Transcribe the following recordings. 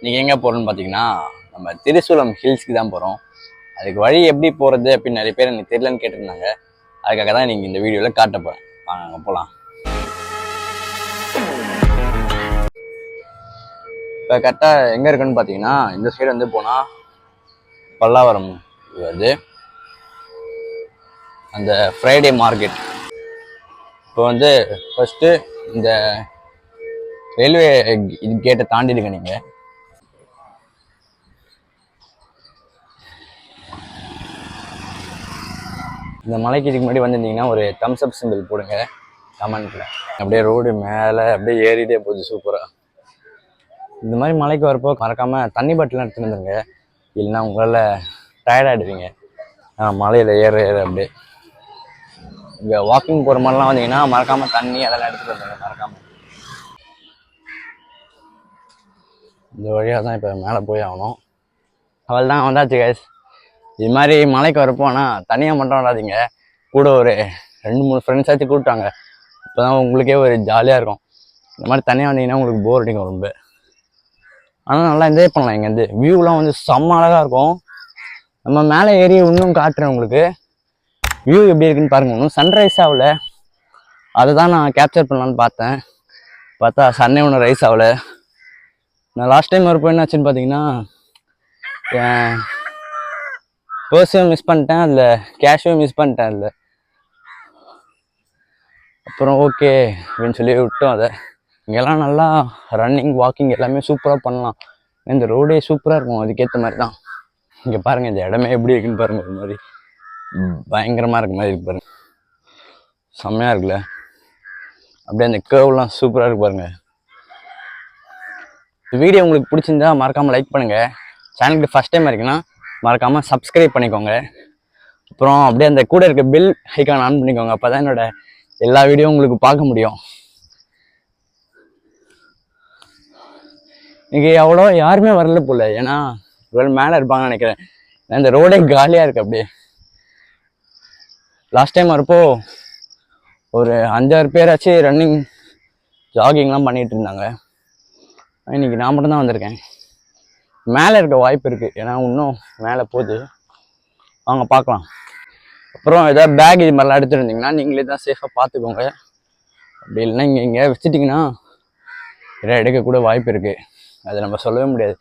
நீங்கள் எங்கே போகிறோன்னு பார்த்தீங்கன்னா நம்ம திரிசூலம் ஹில்ஸ்க்கு தான் போகிறோம். அதுக்கு வழி எப்படி போகிறது அப்படின்னு நிறைய பேர் எனக்கு தெரியலன்னு கேட்டிருந்தாங்க. அதுக்காக தான் நீங்கள் இந்த வீடியோவில் காட்ட போகிறேன். வாங்க அங்கே போகலாம். இப்போ கரெக்டாக எங்கே இருக்குன்னு பார்த்தீங்கன்னா இந்த சைடு வந்து போனால் பல்லாவரம் வருது, அந்த ஃப்ரைடே மார்க்கெட். இப்போ வந்து ஃபஸ்ட்டு இந்த ரயில்வே இது கேட்டை தாண்டிடுங்க. நீங்கள் இந்த மலைக்கு இதுக்கு முன்னாடி வந்திருந்தீங்கன்னா ஒரு தம்ஸ் அப் சிம்பிள் போடுங்க கமெண்ட்ல. அப்படியே ரோடு மேலே அப்படியே ஏறிட்டே போகுது சூப்பராக. இந்த மாதிரி மலைக்கு வரப்போ மறக்காமல் தண்ணி பாட்டிலாம் எடுத்துன்னு வந்துருங்க, இல்லைன்னா உங்களால் டயர்டாகிடுவீங்க மலையில் ஏற அப்படியே. இங்கே வாக்கிங் போகிற மாதிரிலாம் வந்தீங்கன்னா மறக்காமல் தண்ணி அதெல்லாம் எடுத்துகிட்டு வந்துருங்க மறக்காமல். இந்த வழியாக தான் இப்போ மேலே போய் ஆகணும். அவள் தான் வந்தாச்சு கைஸ். இது மாதிரி மலைக்கு வரப்போ ஆனால் தனியாக மட்டும் வராதிங்க, கூட ஒரு 2-3 ஃப்ரெண்ட்ஸாச்சும் கூப்பிட்டாங்க. இப்போ தான் உங்களுக்கே ஒரு ஜாலியாக இருக்கும். இந்த மாதிரி தனியாக வந்தீங்கன்னா உங்களுக்கு போர் அடிக்கும் ரொம்ப. ஆனால் நல்லா என்ஜாய் பண்ணலாம். இங்கேருந்து வியூலாம் வந்து செம்ம அழகாக இருக்கும். நம்ம மேலே ஏறி இன்னும் காட்டுறேன் உங்களுக்கு வியூ எப்படி இருக்குன்னு பாருங்க. இன்னும் சன்ரைஸ் ஆகல, அதை தான் நான் கேப்சர் பண்ணலான்னு பார்த்தா சன்னே ஒன்று ரைஸ் ஆகலை. நான் லாஸ்ட் டைம் வரப்போ என்னாச்சுன்னு பார்த்தீங்கன்னா பர்ஸையும் மிஸ் பண்ணிட்டேன், அதில் கேஷையும் மிஸ் பண்ணிட்டேன் அதில். அப்புறம் ஓகே அப்படின்னு சொல்லி விட்டோம் அதை. இங்கெல்லாம் நல்லா ரன்னிங் வாக்கிங் எல்லாமே சூப்பராக பண்ணலாம். இந்த ரோடே சூப்பராக இருக்கும், அதுக்கேற்ற மாதிரி தான். இங்கே பாருங்கள் இந்த இடமே எப்படி இருக்குன்னு பாருங்கள். ஒரு மாதிரி பயங்கரமாக இருக்க மாதிரி இருக்கு பாருங்கள், செம்மையாக இருக்குல்ல. அப்படியே அந்த கேர்வ்லாம் சூப்பராக இருக்கு பாருங்கள். இந்த வீடியோ உங்களுக்கு பிடிச்சிருந்தா மறக்காமல் லைக் பண்ணுங்கள். சேனலுக்கு ஃபஸ்ட் டைம் இருக்குன்னா மறக்காமல் சப்ஸ்கிரைப் பண்ணிக்கோங்க. அப்புறம் அப்படியே அந்த கூட இருக்க பில் ஐக்கான் ஆன் பண்ணிக்கோங்க, அப்போ தான் என்னோட எல்லா வீடியோ உங்களுக்கு பார்க்க முடியும். இங்கே அவ்வளோ யாருமே வரல போல, ஏன்னா இவ்வளோ மேலே இருப்பாங்கன்னு நினைக்கிறேன். இந்த ரோடே காலியாக இருக்குது அப்படியே. லாஸ்ட் டைம் வரப்போ ஒரு 5-6 பேராச்சு ரன்னிங் ஜாகிங்லாம் பண்ணிகிட்டு இருந்தாங்க. இன்னைக்கு நான் மட்டும் தான் வந்திருக்கேன். மேலே இருக்க வாய்ப்பு இருக்குது, ஏன்னா இன்னும் மேலே போகுது. வாங்க பார்க்கலாம். அப்புறம் ஏதாவது பேக் இது மாதிரிலாம் எடுத்துருந்தீங்கன்னா நீங்களே தான் சேஃபாக பார்த்துக்கோங்க. அப்படி இல்லைன்னா இங்கே வச்சுட்டிங்கன்னா எதாவது எடுக்கக்கூட வாய்ப்பு இருக்குது. அதை நம்ம சொல்லவே முடியாது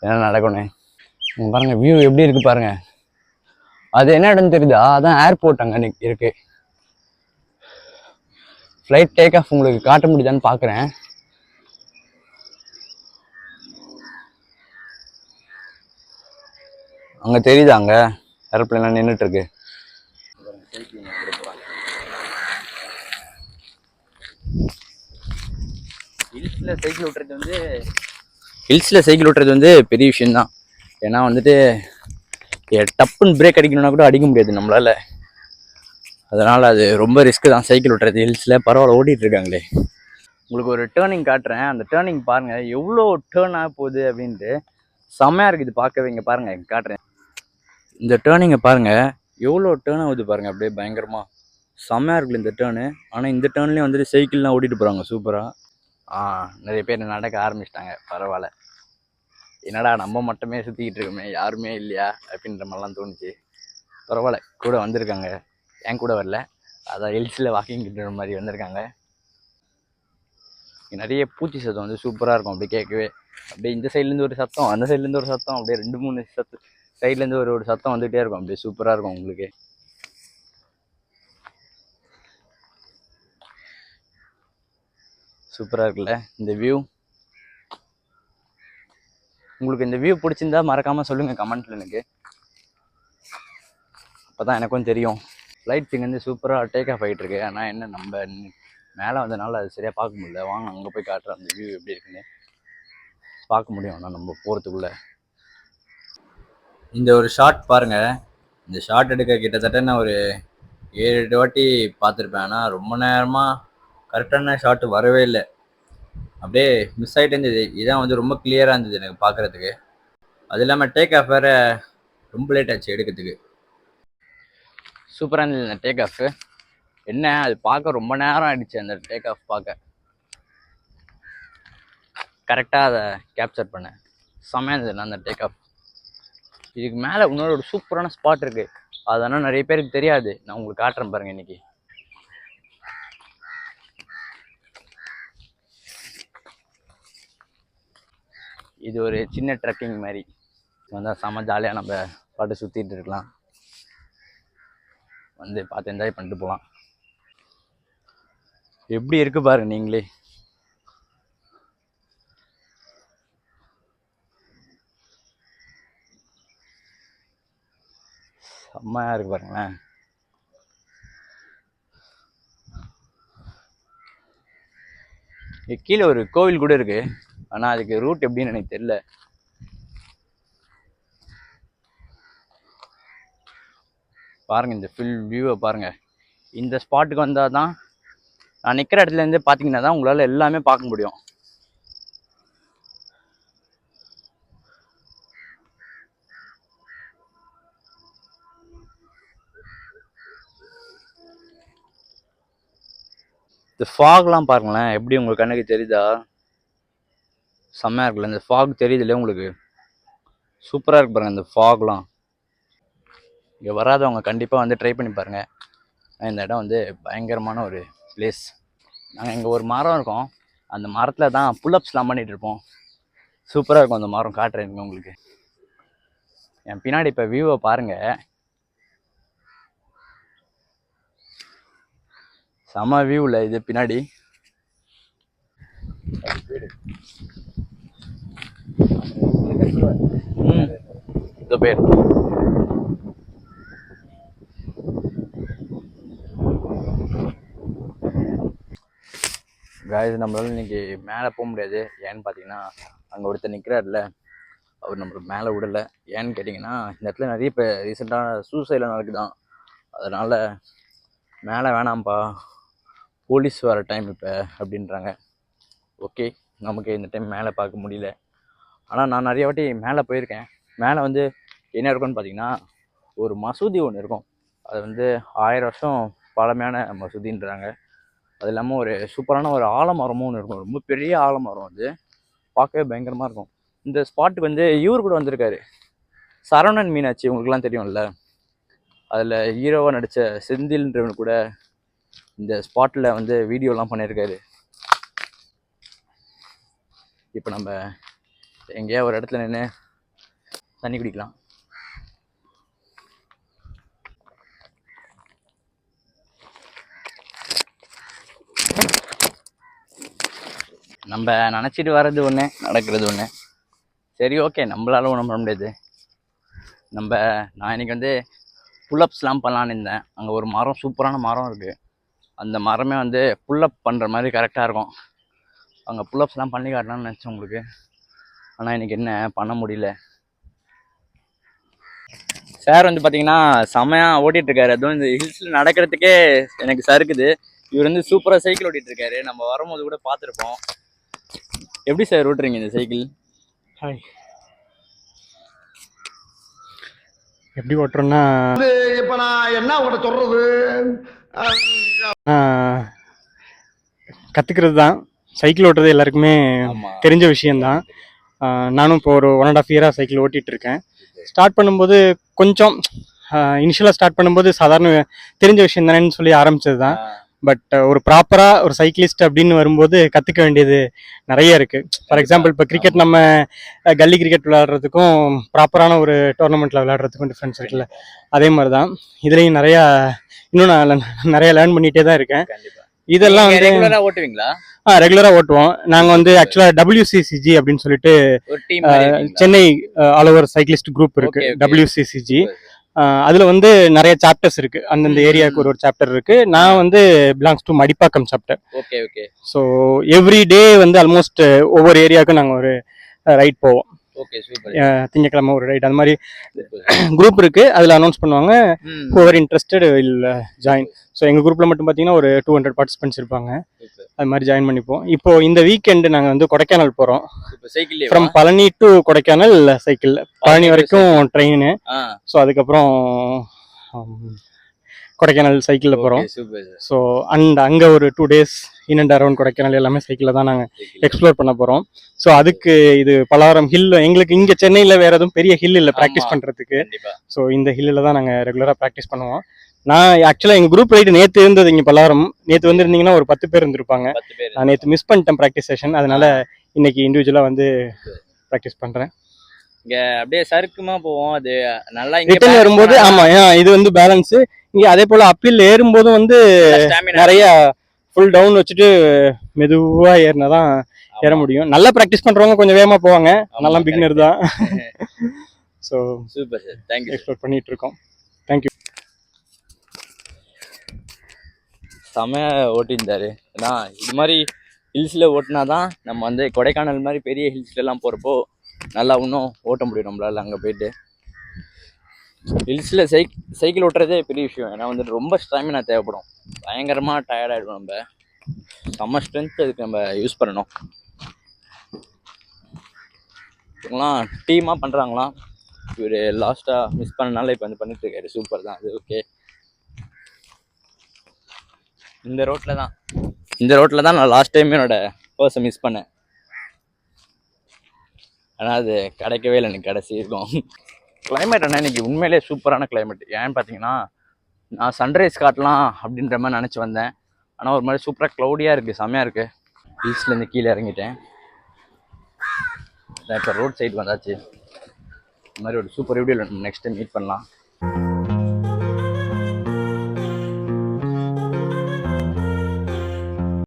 என்ன நடக்கணும். நீங்கள் பாருங்கள் வியூ எப்படி இருக்குது பாருங்கள். அது என்ன இடம்னு தெரியுதா? அதான் ஏர்போர்ட் அங்கே இருக்குது. ஃப்ளைட் டேக் ஆஃப் உங்களுக்கு காட்ட முடியுதான்னு பார்க்குறேன். அங்கே தெரியுதா? அங்கே ஏரோப்ளைன்லாம் நின்றுட்டுருக்கு. ஹில்ஸில் சைக்கிள் ஓட்டுறது வந்து பெரிய விஷயந்தான். ஏன்னா வந்துட்டு டப்புன்னு பிரேக் அடிக்கணும்னா கூட அடிக்க முடியாது நம்மளால. அதனால் அது ரொம்ப ரிஸ்க்கு தான் சைக்கிள் ஓட்டுறது ஹில்ஸில். பரவாயில்ல ஓட்டிகிட்டு இருக்காங்களே. உங்களுக்கு ஒரு டேர்னிங் காட்டுறேன், அந்த டேர்னிங் பாருங்கள் எவ்வளோ டேர்ன் ஆக போகுது அப்படின்ட்டு. செம்மையாக இருக்குது பார்க்கவே. இங்கே பாருங்கள் காட்டுறேன், இந்த டேர்னிங்கை பாருங்கள் எவ்வளோ டேர்ன் ஆகுது பாருங்கள். அப்படியே பயங்கரமாக செம்மையாக இருக்குல்ல இந்த டேர்னு. ஆனால் இந்த டேர்ன்லேயும் வந்துட்டு சைக்கிள்லாம் ஓட்டிகிட்டு போகிறாங்க சூப்பராக. நிறைய பேர் நடக்க ஆரம்பிச்சிட்டாங்க. பரவாயில்ல, என்னடா நம்ம மட்டுமே சுற்றிக்கிட்டு இருக்கோமே யாருமே இல்லையா அப்படின்ற மாதிரிலாம் தோணுச்சு. பரவாயில்ல, கூட வந்திருக்காங்க. என் கூட வரல, அதான் ஹில்ஸில் வாக்கிங் கிட்ட மாதிரி வந்திருக்காங்க. நிறைய பூச்சி சத்தம் வந்து சூப்பராக இருக்கும் அப்படி கேட்கவே. அப்படியே இந்த சைட்லேருந்து ஒரு சத்தம், அந்த சைட்லேருந்து ஒரு சத்தம், அப்படியே 2-3 சைட்லேருந்து ஒரு சத்தம் வந்துகிட்டே இருக்கும். அப்படியே சூப்பராக இருக்கும் உங்களுக்கு. சூப்பராக இருக்குல்ல இந்த வியூ. உங்களுக்கு இந்த வியூ பிடிச்சிருந்தா மறக்காமல் சொல்லுங்கள் கமெண்ட்டில் எனக்கு, அப்போ தான் எனக்கும் தெரியும். ஃப்ளைட்ஸ் இங்கேருந்து சூப்பராக டேக் ஆஃப் ஆகிட்டு இருக்கு. ஆனால் என்ன நம்ம மேலே வந்தனால அது சரியாக பார்க்க முடியல. வாங்க அங்கே போய் காட்டுறேன் அந்த வியூ எப்படி இருக்குன்னு. பார்க்க முடியும் ஆனால் நம்ம போகிறதுக்குள்ளே. இந்த ஒரு ஷாட் பாருங்கள். இந்த ஷாட் எடுக்க கிட்டத்தட்ட நான் ஒரு 7-8 வாட்டி பார்த்துருப்பேன். ஆனால் ரொம்ப நேரமாக கரெக்டான ஷாட்டு வரவே இல்லை, அப்படியே மிஸ் ஆகிட்டு இருந்தது. இதான் வந்து ரொம்ப கிளியராக இருந்தது எனக்கு பார்க்குறதுக்கு. அது இல்லாமல் டேக் ஆஃப் வேறு ரொம்ப லேட் ஆச்சு எடுக்கிறதுக்கு. சூப்பராக இருந்தது இந்த டேக் ஆஃப். என்ன அது பார்க்க ரொம்ப நேரம் ஆயிடுச்சு அந்த டேக் ஆஃப் பார்க்க. கரெக்டாக அதை கேப்சர் பண்ணேன். செம்மையாக இருந்தது அந்த டேக் ஆஃப். இதுக்கு மேலே இன்னொரு ஒரு சூப்பரான ஸ்பாட் இருக்குது, அதனால் நிறைய பேருக்கு தெரியாது. நான் உங்களுக்கு காட்டுறேன் பாருங்கள் இன்னைக்கு. இது ஒரு சின்ன ட்ரெக்கிங் மாதிரி வந்தால் செம்ம ஜாலியாக நம்ம பாட்டு சுற்றிட்டு இருக்கலாம், வந்து பார்த்து என்ஜாய் பண்ணிட்டு போகலாம். எப்படி இருக்கு பாருங்க நீங்களே. செம்மையாக இருக்கு பாருங்களேன். கீழே ஒரு கோவில் கூட இருக்கு, ஆனால் அதுக்கு ரூட் எப்படின்னு எனக்கு தெரியல. பாருங்க இந்த ஃபுல் வியூவை பாருங்க. இந்த ஸ்பாட்டுக்கு வந்தால் தான், நான் நிற்கிற இடத்துலேருந்து பார்த்தீங்கன்னா தான் உங்களால் எல்லாமே பார்க்க முடியும். இந்த ஃபாக்லாம் பாருங்களேன் எப்படி உங்களுக்கு கண்ணுக்கு தெரியுதா? செம்மையாக இருக்குல்ல, இந்த ஃபாக் தெரியுது இல்லையா உங்களுக்கு? சூப்பராக இருக்கு பாருங்கள் இந்த ஃபாக்லாம். இங்கே வராதவங்க கண்டிப்பாக வந்து ட்ரை பண்ணி பாருங்கள். இந்த இடம் வந்து பயங்கரமான ஒரு பிளேஸ். நாங்கள் இங்கே ஒரு மரம் இருக்கோம், அந்த மரத்தில் தான் புல்லப்ஸ்லாம் பண்ணிகிட்டு இருப்போம். சூப்பராக இருக்கும் அந்த மரம், காட்டுறேன் உங்களுக்கு. என் பின்னாடி இப்போ வியூவை பாருங்கள், செம வியூவில் இது பின்னாடி. இந்த பேர் காய்ஸ், நம்மளால இன்னைக்கு மேலே போக முடியாது. ஏன்னு பார்த்தீங்கன்னா அங்கே ஒருத்தர் நிற்கிறாருல, அவர் நம்மளுக்கு மேலே விடலை. ஏன்னு கேட்டிங்கன்னா இந்த இடத்துல நிறைய இப்போ ரீசெண்டாக சூசைட்லாம் நடக்குதான், அதனால் மேலே வேணாம்ப்பா, போலீஸ் வர டைம் இப்போ அப்படின்றாங்க. ஓகே, நமக்கு இந்த டைம் மேலே பார்க்க முடியல. ஆனால் நான் நிறைய வாட்டி மேலே போயிருக்கேன். மேலே வந்து என்ன இருக்குன்னு பார்த்தீங்கன்னா ஒரு மசூதி ஒன்று இருக்கும், அது வந்து 1000 வருஷம் பழமையான மசூதின்றாங்க. அது இல்லாமல் ஒரு சூப்பரான ஒரு ஆலமரமும் ஒன்று இருக்கும், ரொம்ப பெரிய ஆலமரம், அது பார்க்கவே பயங்கரமாக இருக்கும். இந்த ஸ்பாட்டுக்கு வந்து இவர் கூட வந்திருக்காரு, சரவணன் மீனாட்சி, உங்களுக்குலாம் தெரியும்ல, அதில் ஹீரோவாக நடித்த செந்தில்ன்றவனு கூட இந்த ஸ்பாட்டில் வந்து வீடியோலாம் பண்ணியிருக்காரு. இப்போ நம்ம எங்கேயா ஒரு இடத்துல நின்று தண்ணி குடிக்கலாம். நம்ம நினச்சிட்டு வர்றது ஒன்று, நடக்கிறது ஒன்று. சரி ஓகே, நம்மளால ஒன்றும் பண்ண முடியாது. நான் இன்னைக்கு வந்து புல்லப்ஸ்லாம் பண்ணலான்னு இருந்தேன். அங்கே ஒரு மரம், சூப்பரான மரம் இருக்குது, அந்த மரமே வந்து புல்லப் பண்ணுற மாதிரி கரெக்டாக இருக்கும். அங்கே புல்லப்ஸ்லாம் பண்ணி காட்டலாம்னு நினச்சேன் உங்களுக்கு, ஆனால் இன்றைக்கி என்ன பண்ண முடியல. சார் வந்து பார்த்தீங்கன்னா செமையாக ஓட்டிகிட்ருக்காரு, அதுவும் இந்த ஹில்ஸில் நடக்கிறதுக்கே எனக்கு சறுக்குது. இவர் வந்து சூப்பராக சைக்கிள் ஓட்டிகிட்ருக்காரு, நம்ம வரும்போது கூட பார்த்துருப்போம். எப்படி சார் ஓட்டுறீங்க இந்த சைக்கிள்? ஹாய், எப்படி ஓட்டுறோன்னா இப்போ நான் என்ன உங்கள்கிட்ட சொல்கிறது, கற்றுக்கிறது தான். சைக்கிள் ஓட்டுறது எல்லாருக்குமே தெரிஞ்ச விஷயந்தான். நானும் இப்போ ஒரு 1.5 இயராக சைக்கிள் ஓட்டிகிட்ருக்கேன். ஸ்டார்ட் பண்ணும்போது கொஞ்சம் இனிஷியலாக ஸ்டார்ட் பண்ணும்போது சாதாரண தெரிஞ்ச விஷயம் தானேன்னு சொல்லி ஆரம்பித்தது தான். பட் ஒரு ப்ராப்பராக ஒரு சைக்கிளிஸ்ட் அப்படின்னு வரும்போது கற்றுக்க வேண்டியது நிறைய இருக்குது. ஃபார் எக்ஸாம்பிள் இப்போ கிரிக்கெட், நம்ம கல்லி கிரிக்கெட் விளையாடுறதுக்கும் ப்ராப்பரான ஒரு டோர்னமெண்ட்டில் விளையாடுறதுக்கும் டிஃப்ரென்ஸ் இருக்குல்ல, அதே மாதிரி தான் இதுலேயும் இன்னும் நான் நிறைய லேர்ன் பண்ணிகிட்டே தான் இருக்கேன். இதெல்லாம் வந்து ஓட்டுவீங்களா? ரெகுலராக ஓட்டுவோம். நாங்கள் வந்து ஆக்சுவலாக WCCG அப்படின்னு சொல்லிட்டு Chennai all over cyclist group இருக்குது, WCCG. அதில் வந்து நிறைய சாப்டர்ஸ் இருக்குது, அந்தந்த ஏரியாவுக்கு ஒரு சாப்டர் இருக்குது. நான் வந்து belongs to Madipakkam chapter. Okay okay. So every day வந்து ஆல்மோஸ்ட் ஒவ்வொரு ஏரியாவுக்கும் நாங்கள் ஒரு ரைட் போவோம். Okay, super. திங்கக்கிழமை ஒரு ரைட், அந்த மாதிரி குரூப் இருக்குது, அதில் அனௌன்ஸ் பண்ணுவாங்க. Whoever interested will join. So எங்கள் குரூப்பில் மட்டும் பார்த்தீங்கன்னா ஒரு 200 பார்ட்டிசிபென்ட்ஸ் இருப்பாங்க, அது மாதிரி ஜாயின் பண்ணிப்போம். இப்போ இந்த வீக்கெண்டு நாங்கள் வந்து கொடைக்கானல் போகிறோம். From Palani to Kodaikanal cycle, Palani வரைக்கும் ட்ரெயின். ஸோ அதுக்கப்புறம் கொடைக்கானல் சைக்கிளில் போகிறோம். Super sir. ஸோ அங்கே ஒரு 2 days in and around Kodaikanal எல்லாமே சைக்கிளில் தான் நாங்கள் எக்ஸ்ப்ளோர் பண்ண போகிறோம். ஸோ அதுக்கு இது பலவரம் ஹில், எங்களுக்கு இங்கே சென்னையில் வேறு எதுவும் பெரிய ஹில் இல்லை ப்ராக்டிஸ் பண்ணுறதுக்கு. ஸோ இந்த ஹில்லில் தான் நாங்கள் ரெகுலராக ப்ராக்டிஸ் பண்ணுவோம். நான் ஆக்சுவலாக எங்கள் குரூப் ரைடு நேற்று இருந்தது இங்கே பலவரம். நேற்று வந்துருந்தீங்கன்னா ஒரு 10 பேர் இருந்திருப்பாங்க. நான் நேற்று மிஸ் பண்ணிட்டேன் ப்ராக்டிஸ் செஷன், அதனால இன்னைக்கு இண்டிவிஜுவலாக வந்து ப்ராக்டிஸ் பண்ணுறேன். இங்கே அப்படியே சறுக்குமா போவோம், அது நல்லா ரிட்டர்ன் வரும்போது. ஆமாம், இது வந்து பேலன்ஸு. இங்கே அதே போல் அப்பில் ஏறும்போதும் வந்து நிறைய ஃபுல் டவுன் வச்சுட்டு மெதுவாக ஏறினா தான் ஏற முடியும். நல்லா ப்ராக்டிஸ் பண்ணுறவங்க கொஞ்சம் வேகமாக போவாங்க, நல்லா பிகினர் தான். So super sir, thank you. Explore பண்ணிட்டு இருக்கோம். தேங்க்யூ. செமையாக ஓட்டியிருந்தாரு. ஏன்னா இது மாதிரி ஹில்ஸில் ஓட்டினா தான் நம்ம வந்து கொடைக்கானல் மாதிரி பெரிய ஹில்ஸ்லாம் போகிறப்போ நல்லா இன்னும் ஓட்ட முடியும் நம்மளால். அங்கே போயிட்டு ஹில்ஸில் சைக்கிள் ஓட்டுறதே பெரிய விஷயம். ஏன்னா வந்துட்டு ரொம்ப ஸ்டாமினா தேவைப்படும், பயங்கரமாக டயர்டாகிடும். நம்ம செம்ம ஸ்ட்ரென்த் அதுக்கு நம்ம யூஸ் பண்ணணும். இவங்களாம் டீமாக பண்ணுறாங்களாம். இவர் லாஸ்ட்டாக மிஸ் பண்ணனால இப்போ வந்து பண்ணிட்டு இருக்காரு. சூப்பர் தான் அது. ஓகே, இந்த ரோட்டில் தான் நான் லாஸ்ட் டைம் என்னோட பர்ஸை மிஸ் பண்ணேன். ஆனால் அது கிடைக்கவே இல்லை எனக்கு கடைசி இருக்கும். கிளைமேட் ஆனால் இன்னைக்கு உண்மையிலே சூப்பரான கிளைமேட். ஏன்னு பார்த்தீங்கன்னா நான் சன்ரைஸ் காட்டலாம் அப்படின்ற மாதிரி நினச்சி வந்தேன். ஆனால் ஒரு மாதிரி சூப்பராக க்ளௌடியாக இருக்குது, செம்மையாக இருக்குது. ஹில்ஸ்லேருந்து கீழே இறங்கிட்டேன். இப்போ ரோட் சைடு வந்தாச்சு. இந்த மாதிரி ஒரு சூப்பர் வீடியோவில் நம்ம நெக்ஸ்ட் டைம் மீட் பண்ணலாம்.